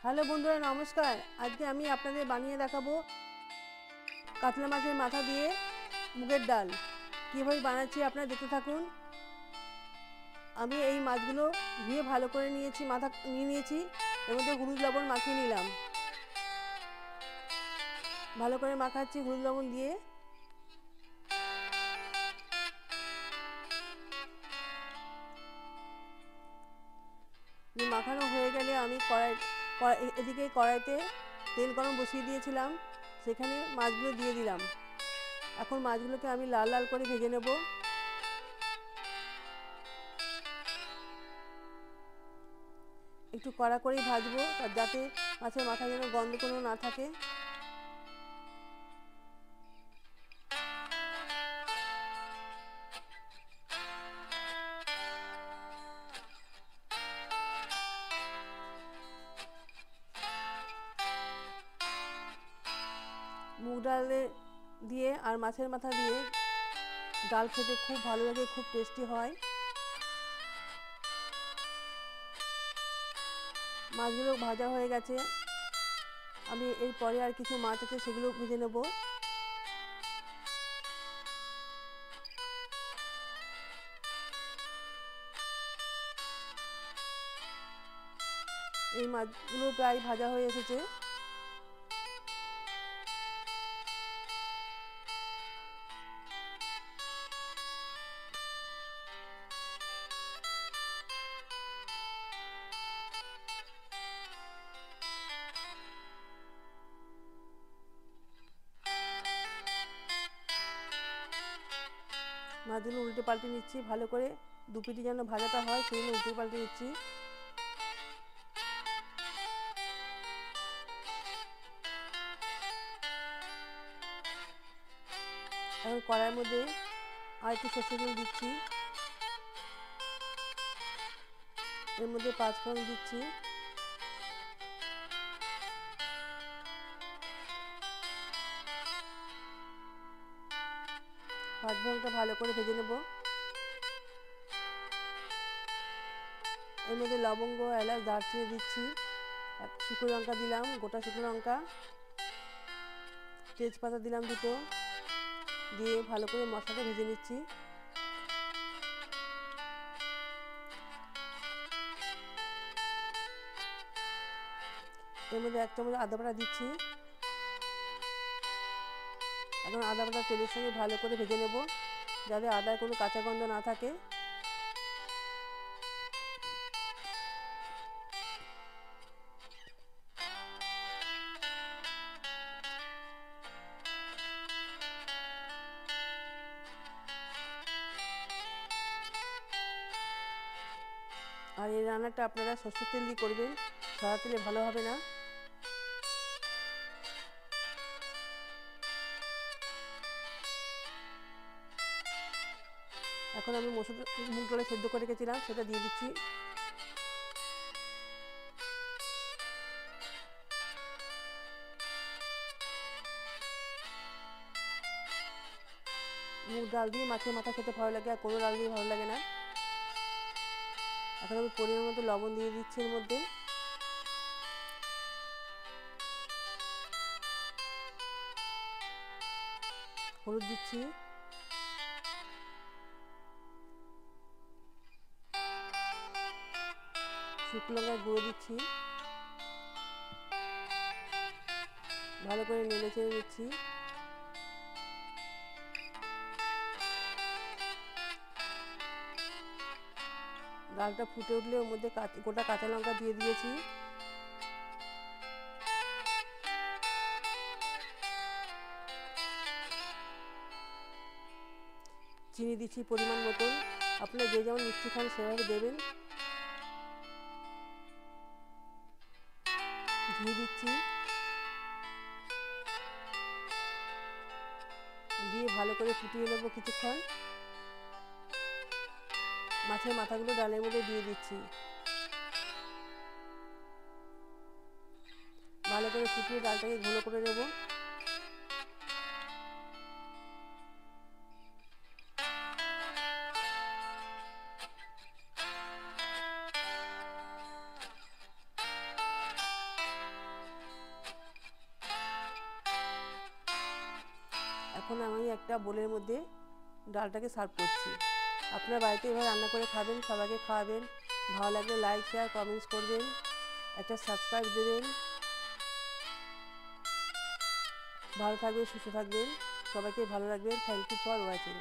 Hello বন্ধুরা, নমস্কার। আজকে আমি আপনাদের বানিয়ে দেখাবো কাতলা মাছের মাথা দিয়ে মুগের ডাল। কীভাবে বানাচ্ছি আপনারা দেখতে থাকুন। আমি এই মাছগুলো ধুয়ে ভালো করে মাথা নিয়েছি। এর মধ্যে হলুদ লবণ মাখিয়ে নিলাম। ভালো করে মাখাচ্ছি হলুদ লবণ দিয়ে। মাখানো হয়ে গেলে আমি এদিকে কড়াইতে তেল গরম বসিয়ে দিয়েছিলাম, সেখানে মাছগুলো দিয়ে দিলাম। এখন মাছগুলোকে আমি লাল লাল করে ভেজে নেব। একটু কড়া করেই ভাজবো, যাতে মাছের মাথা যেন গন্ধ কোনো না থাকে। মুগ ডালে দিয়ে আর মাছের মাথা দিয়ে ডাল খেতে খুব ভালো লাগে, খুব টেস্টি হয়। মাছগুলো ভাজা হয়ে গেছে। আমি এরপরে আর কিছু মাছ আছে, সেগুলো ভেজে নেব। এই মাছগুলো প্রায় ভাজা হয়ে এসেছে। মাছগুলো উল্টে পাল্টে নিচ্ছি ভালো করে, দুপিটি যেন ভাজাটা হয় সেই জন্য উল্টে পাল্টে নিচ্ছি। এখন কড়াইয়ের মধ্যে আর একটু সর্ষে তেল দিচ্ছি। এর মধ্যে 5 ফোড়ন দিচ্ছি। পাঁচ ফোড়নটা ভালো করে ভেজে নেব। এর মধ্যে লবঙ্গ, এলাচ, দারচিনি দিচ্ছি। শুকনো লঙ্কা দিলাম, গোটা শুকনো লঙ্কা, তেজপাতা দিলাম 2টো, দিয়ে ভালো করে মশলাটা ভেজে নিচ্ছি। এর মধ্যে 1 চামচ আদা বাটা দিচ্ছি। এখন আদা বাটা তেলের সঙ্গে ভালো করে ভেজে নেব, যাতে আদার কোনো কাঁচা গন্ধ না থাকে। আর এই রান্নাটা আপনারা সরষের তেল দিয়ে করবেন, সাদা তেলে ভালো হবে না। এখন আমি মুগ ডালে সেদ্ধ করে রেখেছিলাম, সেটা দিয়ে দিচ্ছি। মুগ ডাল দিয়ে মাছের মাথা খেতে ভালো লাগে, আর কোনো ডাল দিয়ে ভালো লাগে না। এখন আমি পরিমাণ মতো লবণ দিয়ে দিচ্ছি। এর মধ্যে হলুদ দিচ্ছি, শুকনো লঙ্কার গুঁড়ো দিচ্ছি, ভালো করে নেড়ে চেড়ে নিচ্ছি। ডালটা ফুটে উঠলে ওর মধ্যে গোটা কাঁচা লঙ্কা দিয়ে দিয়েছি। চিনি দিচ্ছি পরিমাণ মতন, আপনারা যে যেমন মিষ্টি খান সেভাবে দেবেন। ঘি দিচ্ছি, দিয়ে ভালো করে ফুটিয়ে নেবো কিছুক্ষণ। মাছের মাথাগুলো ডালের মধ্যে দিয়ে দিচ্ছি, ভালো করে ফুটিয়ে ডালটাকে ঘন করে নেব। এখন আমি একটা বোলের মধ্যে ডালটাকে সার্ভ করছি। আপনারা বাড়িতে এভাবে রান্না করে খাবেন, সবাইকে খাওয়াবেন। ভালো লাগলে লাইক শেয়ার কমেন্টস করবেন, একটা সাবস্ক্রাইব দেবেন। ভালো থাকবেন, সুস্থ থাকবেন, সবাইকে ভালো রাখবেন। Thank you for watching.